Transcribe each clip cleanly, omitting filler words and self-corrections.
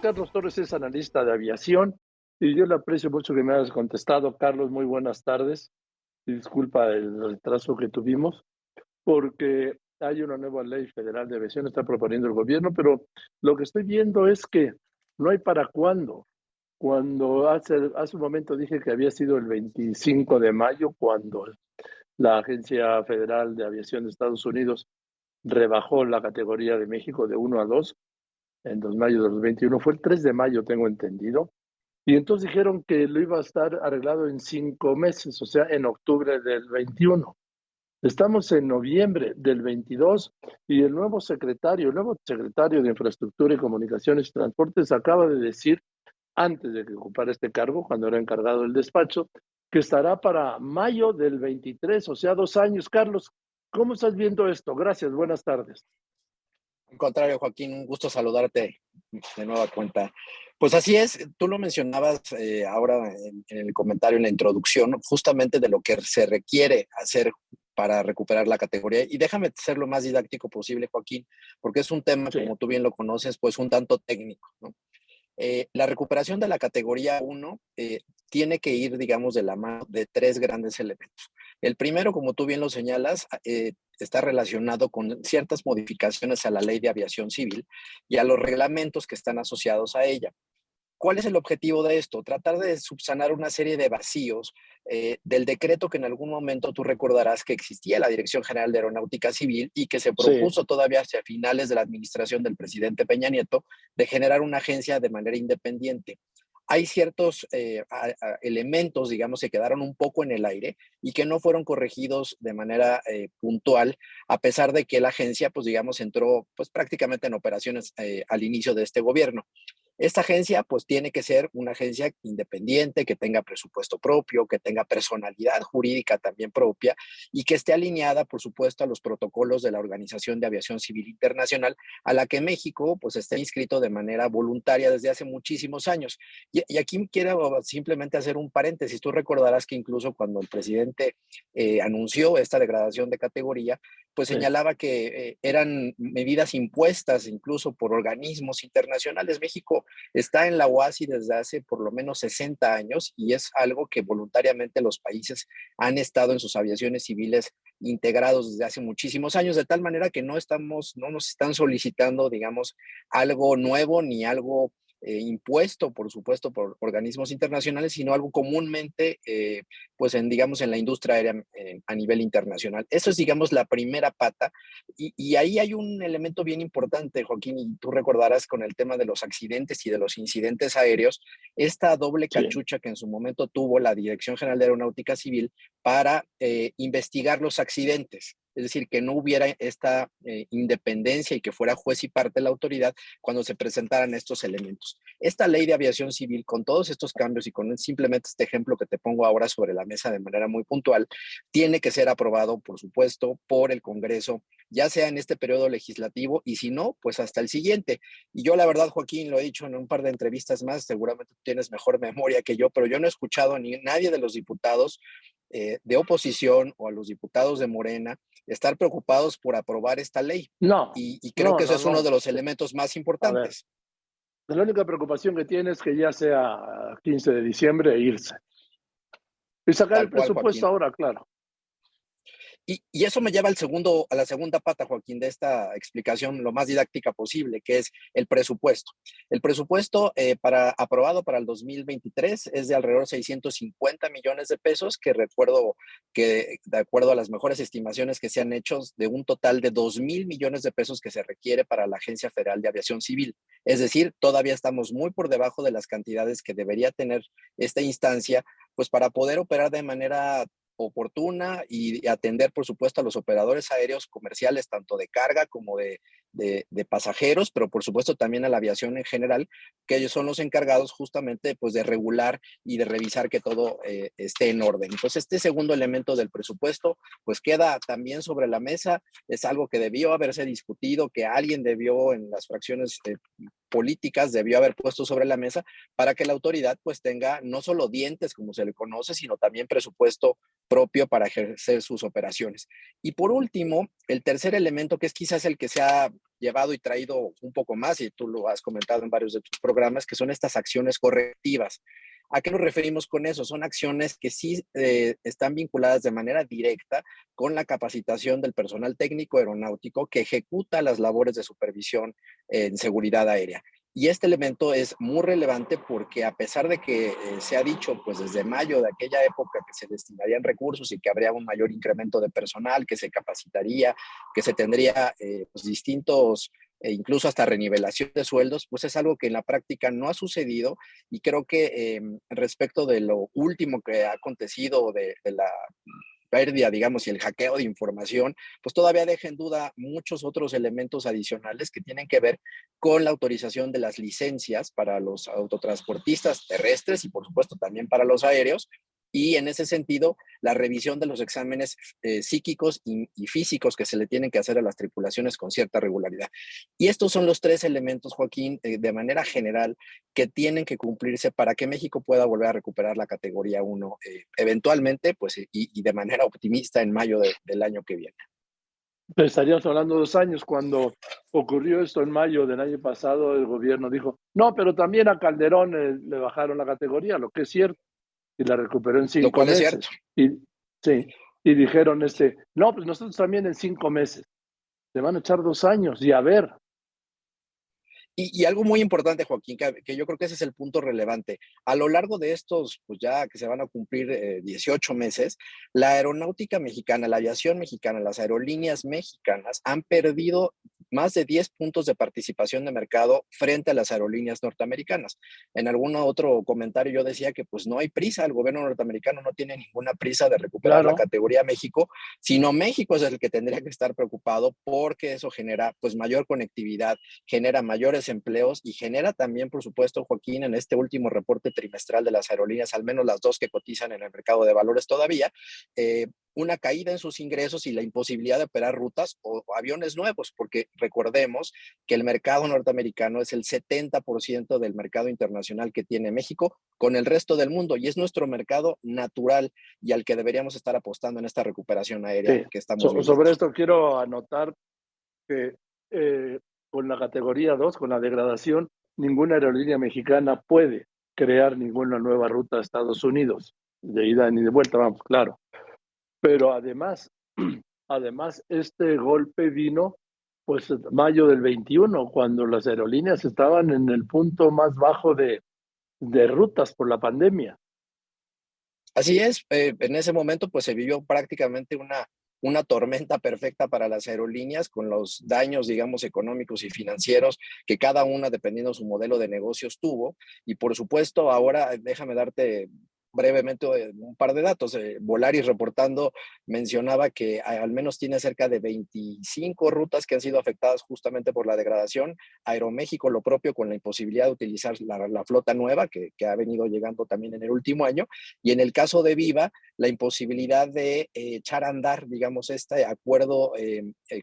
Carlos Torres es analista de aviación y yo le aprecio mucho que me hayas contestado. Carlos, muy buenas tardes. Disculpa el retraso que tuvimos, porque hay una nueva ley federal de aviación, está proponiendo el gobierno, pero lo que estoy viendo es que no hay para cuándo. Cuando hace un momento dije que había sido el 25 de mayo, cuando la Agencia Federal de Aviación de Estados Unidos rebajó la categoría de México de 1 a 2 en 2 de mayo de 2021, fue el 3 de mayo, tengo entendido. Y entonces dijeron que lo iba a estar arreglado en 5 meses, o sea, en octubre del 21. Estamos en noviembre del 22 y el nuevo secretario de Infraestructura y Comunicaciones y Transportes acaba de decir, antes de que ocupara este cargo, cuando era encargado del despacho, que estará para mayo del 23, o sea, 2 años. Carlos, ¿cómo estás viendo esto? Gracias, buenas tardes. Al contrario, Joaquín, un gusto saludarte de nueva cuenta. Pues así es, tú lo mencionabas ahora en el comentario, en la introducción, justamente de lo que se requiere hacer para recuperar la categoría. Y déjame ser lo más didáctico posible, Joaquín, porque es un tema, Sí, como tú bien lo conoces, pues un tanto técnico, ¿no? La recuperación de la categoría 1 tiene que ir, digamos, de la mano de tres grandes elementos. El primero, como tú bien lo señalas, está relacionado con ciertas modificaciones a la Ley de Aviación Civil y a los reglamentos que están asociados a ella. ¿Cuál es el objetivo de esto? Tratar de subsanar una serie de vacíos del decreto que en algún momento tú recordarás que existía la Dirección General de Aeronáutica Civil y que se sí, propuso todavía hacia finales de la administración del presidente Peña Nieto de generar una agencia de manera independiente. Hay ciertos elementos, digamos, que quedaron un poco en el aire y que no fueron corregidos de manera puntual, a pesar de que la agencia, pues digamos, entró pues prácticamente en operaciones al inicio de este gobierno. Esta agencia pues tiene que ser una agencia independiente, que tenga presupuesto propio, que tenga personalidad jurídica también propia y que esté alineada, por supuesto, a los protocolos de la Organización de Aviación Civil Internacional, a la que México pues está inscrito de manera voluntaria desde hace muchísimos años. Y aquí quiero simplemente hacer un paréntesis. Tú recordarás que incluso cuando el presidente anunció esta degradación de categoría, pues sí. señalaba que eran medidas impuestas incluso por organismos internacionales. México está en la OASI desde hace por lo menos 60 años y es algo que voluntariamente los países han estado en sus aviaciones civiles integrados desde hace muchísimos años, de tal manera que no nos están solicitando, digamos, algo nuevo ni algo impuesto, por supuesto, por organismos internacionales, sino algo comúnmente, pues, digamos, en la industria aérea a nivel internacional. Eso es, digamos, la primera pata. Y ahí hay un elemento bien importante, Joaquín, y tú recordarás con el tema de los accidentes y de los incidentes aéreos, esta doble Sí, cachucha que en su momento tuvo la Dirección General de Aeronáutica Civil para investigar los accidentes. Es decir, que no hubiera esta independencia y que fuera juez y parte la autoridad cuando se presentaran estos elementos. Esta ley de aviación civil, con todos estos cambios y con simplemente este ejemplo que te pongo ahora sobre la mesa de manera muy puntual, tiene que ser aprobado, por supuesto, por el Congreso, ya sea en este periodo legislativo y si no, pues hasta el siguiente. Y yo la verdad, Joaquín, lo he dicho en un par de entrevistas más, seguramente tú tienes mejor memoria que yo, pero yo no he escuchado a nadie de los diputados de oposición o a los diputados de Morena estar preocupados por aprobar esta ley. no, Y creo no, que eso no, es uno de no. los elementos más A ver, importantes. la única preocupación que tiene es que ya sea 15 de diciembre e irse. Y sacar el Tal cual, presupuesto Joaquín. ahora, claro. Y eso me lleva a la segunda pata, Joaquín, de esta explicación lo más didáctica posible, que es el presupuesto. El presupuesto aprobado para el 2023 es de alrededor de 650 millones de pesos, que recuerdo que de acuerdo a las mejores estimaciones que se han hecho, de un total de 2,000 millones de pesos que se requiere para la Agencia Federal de Aviación Civil. Es decir, todavía estamos muy por debajo de las cantidades que debería tener esta instancia, pues para poder operar de manera oportuna y atender, por supuesto, a los operadores aéreos comerciales, tanto de carga como de pasajeros, pero por supuesto también a la aviación en general, que ellos son los encargados justamente pues, de regular y de revisar que todo esté en orden. Entonces, este segundo elemento del presupuesto, pues queda también sobre la mesa, es algo que debió haberse discutido, que alguien debió en las fracciones políticas debió haber puesto sobre la mesa para que la autoridad pues tenga no solo dientes como se le conoce, sino también presupuesto propio para ejercer sus operaciones. Y por último, el tercer elemento, que es quizás el que se ha llevado y traído un poco más, y tú lo has comentado en varios de tus programas, que son estas acciones correctivas. ¿A qué nos referimos con eso? Son acciones que sí están vinculadas de manera directa con la capacitación del personal técnico aeronáutico que ejecuta las labores de supervisión en seguridad aérea. Y este elemento es muy relevante porque a pesar de que se ha dicho pues desde mayo de aquella época que se destinarían recursos y que habría un mayor incremento de personal, que se capacitaría, que se tendría pues distintos incluso hasta renivelación de sueldos, pues es algo que en la práctica no ha sucedido y creo que respecto de lo último que ha acontecido de la pérdida, digamos, y el hackeo de información, pues todavía deja en duda muchos otros elementos adicionales que tienen que ver con la autorización de las licencias para los autotransportistas terrestres y por supuesto también para los aéreos. Y en ese sentido, la revisión de los exámenes psíquicos y físicos que se le tienen que hacer a las tripulaciones con cierta regularidad. Y estos son los tres elementos, Joaquín, de manera general, que tienen que cumplirse para que México pueda volver a recuperar la categoría 1 eventualmente, pues, y de manera optimista en mayo del año que viene. Estaríamos hablando de 2 años. Cuando ocurrió esto en mayo del año pasado, el gobierno dijo, no, pero también a Calderón le bajaron la categoría, lo que es cierto, y la recuperó en Lo 5 cual es cierto. meses. Y sí, y dijeron, no, pues nosotros también en 5 meses. Se van a echar 2 años y a ver. Y algo muy importante, Joaquín, que yo creo que ese es el punto relevante. A lo largo de estos, pues ya que se van a cumplir 18 meses, la aeronáutica mexicana, la aviación mexicana, las aerolíneas mexicanas han perdido más de 10 puntos de participación de mercado frente a las aerolíneas norteamericanas. En algún otro comentario yo decía que pues no hay prisa, el gobierno norteamericano no tiene ninguna prisa de recuperar la Claro, categoría México, sino México es el que tendría que estar preocupado porque eso genera pues mayor conectividad, genera mayores empleos y genera también, por supuesto, Joaquín, en este último reporte trimestral de las aerolíneas, al menos las dos que cotizan en el mercado de valores todavía, una caída en sus ingresos y la imposibilidad de operar rutas o aviones nuevos, porque recordemos que el mercado norteamericano es el 70% del mercado internacional que tiene México con el resto del mundo y es nuestro mercado natural y al que deberíamos estar apostando en esta recuperación aérea sí. que estamos viviendo. Sobre esto quiero anotar que con la categoría 2, con la degradación, ninguna aerolínea mexicana puede crear ninguna nueva ruta a Estados Unidos, de ida ni de vuelta, vamos, claro. Pero además este golpe vino pues en mayo del 21, cuando las aerolíneas estaban en el punto más bajo de rutas por la pandemia. Así es, en ese momento pues se vivió prácticamente una tormenta perfecta para las aerolíneas con los daños, digamos, económicos y financieros que cada una, dependiendo de su modelo de negocios, tuvo. Y por supuesto, ahora déjame darte brevemente un par de datos. Volaris reportando mencionaba que al menos tiene cerca de 25 rutas que han sido afectadas justamente por la degradación. Aeroméxico lo propio con la imposibilidad de utilizar la flota nueva que ha venido llegando también en el último año. Y en el caso de Viva, la imposibilidad de echar a andar, digamos, este acuerdo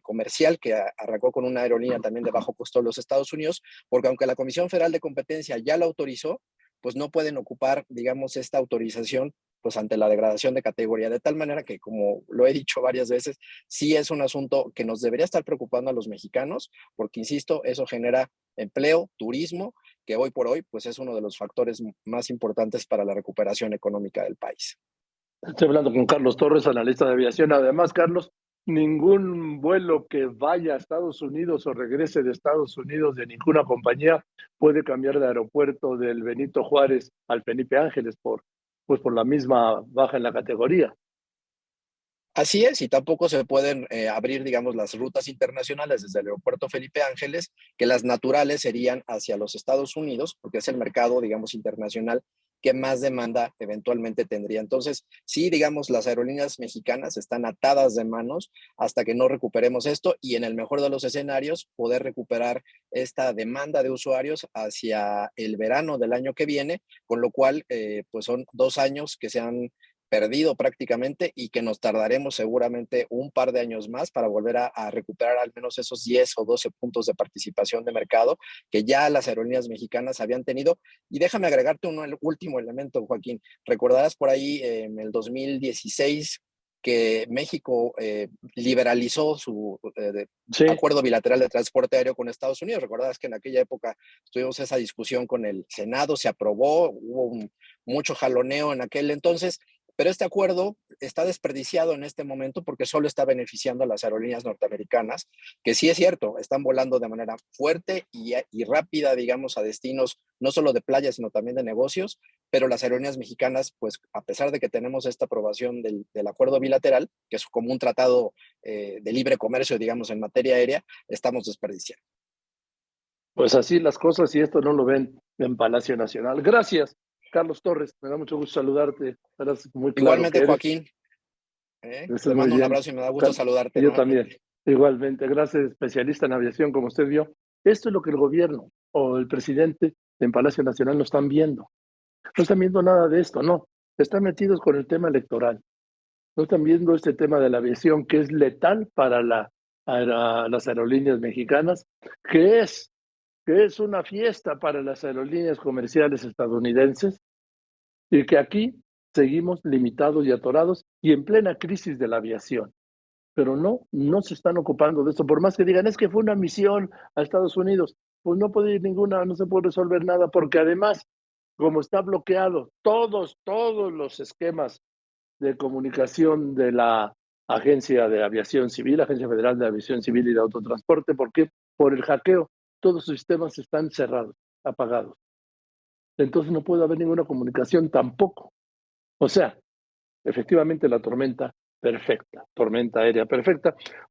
comercial que arrancó con una aerolínea también de bajo costo de los Estados Unidos, porque aunque la Comisión Federal de Competencia ya lo autorizó, pues no pueden ocupar, digamos, esta autorización pues ante la degradación de categoría, de tal manera que, como lo he dicho varias veces, sí es un asunto que nos debería estar preocupando a los mexicanos, porque, insisto, eso genera empleo, turismo, que hoy por hoy pues es uno de los factores más importantes para la recuperación económica del país. Estoy hablando con Carlos Torres, analista de aviación. Además, Carlos, ningún vuelo que vaya a Estados Unidos o regrese de Estados Unidos de ninguna compañía puede cambiar de aeropuerto del Benito Juárez al Felipe Ángeles pues por la misma baja en la categoría. Así es, y tampoco se pueden abrir, digamos, las rutas internacionales desde el aeropuerto Felipe Ángeles, que las naturales serían hacia los Estados Unidos, porque es el mercado, digamos, internacional que más demanda eventualmente tendría. Entonces, sí, digamos, las aerolíneas mexicanas están atadas de manos hasta que no recuperemos esto y en el mejor de los escenarios, poder recuperar esta demanda de usuarios hacia el verano del año que viene, con lo cual, pues son 2 años que se han perdido prácticamente y que nos tardaremos seguramente un par de años más para volver a recuperar al menos esos 10 o 12 puntos de participación de mercado que ya las aerolíneas mexicanas habían tenido. Y déjame agregarte un último elemento, Joaquín. Recordarás por ahí en el 2016 que México liberalizó su Sí, acuerdo bilateral de transporte aéreo con Estados Unidos. Recordarás que en aquella época tuvimos esa discusión con el Senado, se aprobó, hubo mucho jaloneo en aquel entonces, pero este acuerdo está desperdiciado en este momento porque solo está beneficiando a las aerolíneas norteamericanas, que sí es cierto, están volando de manera fuerte y rápida, digamos, a destinos no solo de playa, sino también de negocios, pero las aerolíneas mexicanas, pues a pesar de que tenemos esta aprobación del acuerdo bilateral, que es como un tratado de libre comercio, digamos, en materia aérea, estamos desperdiciando. pues así las cosas y esto no lo ven en Palacio Nacional. Gracias, Carlos Torres. Me da mucho gusto saludarte. Eres muy claro que Igualmente, eres. Joaquín, Eso te es muy mando un bien. abrazo y me da gusto saludarte Yo también. nuevamente. Igualmente. Gracias, especialista en aviación, como usted vio. Esto es lo que el gobierno o el presidente en Palacio Nacional no están viendo. No están viendo nada de esto, no. Están metidos con el tema electoral. No están viendo este tema de la aviación que es letal para las aerolíneas mexicanas, que es, que es una fiesta para las aerolíneas comerciales estadounidenses y que aquí seguimos limitados y atorados y en plena crisis de la aviación. Pero no se están ocupando de esto. Por más que digan, es que fue una misión a Estados Unidos, pues no puede ir ninguna, no se puede resolver nada, porque además, como está bloqueado todos los esquemas de comunicación de la Agencia de Aviación Civil, Agencia Federal de Aviación Civil y de Autotransporte, porque por el hackeo todos sus sistemas están cerrados, apagados. Entonces no puede haber ninguna comunicación tampoco. O sea, efectivamente la tormenta perfecta, tormenta aérea perfecta.